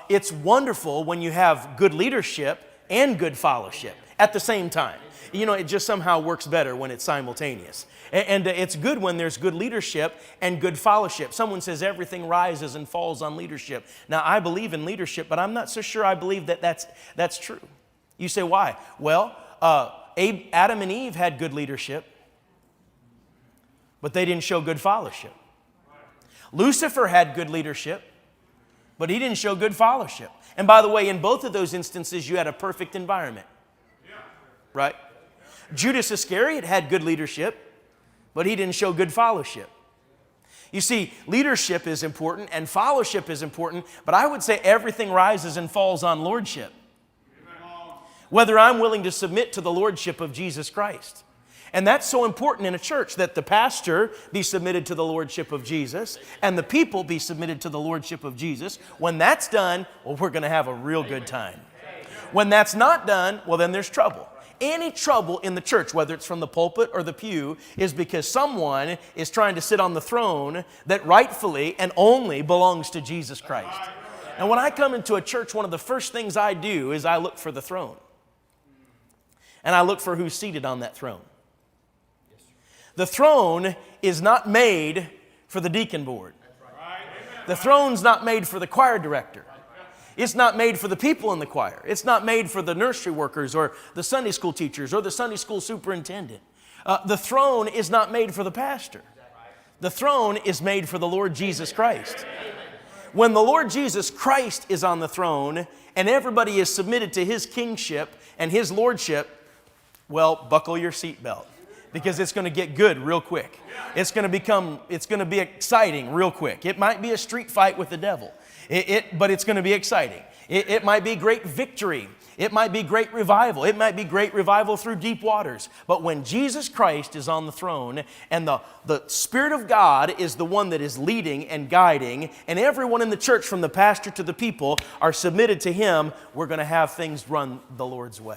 It's wonderful when you have good leadership and good fellowship at the same time. You know, it just somehow works better when it's simultaneous. And it's good when there's good leadership and good fellowship. Someone says everything rises and falls on leadership. Now, I believe in leadership, but I'm not so sure I believe that that's true. You say, why? Well, Adam and Eve had good leadership, but they didn't show good fellowship. Lucifer had good leadership, but he didn't show good fellowship. And by the way, in both of those instances, you had a perfect environment. Right? Judas Iscariot had good leadership, but he didn't show good fellowship. You see, leadership is important and fellowship is important, but I would say everything rises and falls on lordship. Whether I'm willing to submit to the lordship of Jesus Christ. And that's so important in a church, that the pastor be submitted to the lordship of Jesus and the people be submitted to the lordship of Jesus. When that's done, well, we're going to have a real good time. When that's not done, well, then there's trouble. Any trouble in the church, whether it's from the pulpit or the pew, is because someone is trying to sit on the throne that rightfully and only belongs to Jesus Christ. And when I come into a church, one of the first things I do is I look for the throne. And I look for who's seated on that throne. The throne is not made for the deacon board. The throne's not made for the choir director. It's not made for the people in the choir. It's not made for the nursery workers or the Sunday school teachers or the Sunday school superintendent. The throne is not made for the pastor. The throne is made for the Lord Jesus Christ. When the Lord Jesus Christ is on the throne and everybody is submitted to His kingship and His lordship, well, buckle your seatbelt, because it's going to get good real quick. It's going to be exciting real quick. It might be a street fight with the devil. But it's going to be exciting. It might be great victory. It might be great revival. It might be great revival through deep waters. But when Jesus Christ is on the throne and the Spirit of God is the one that is leading and guiding, and everyone in the church from the pastor to the people are submitted to Him, we're going to have things run the Lord's way.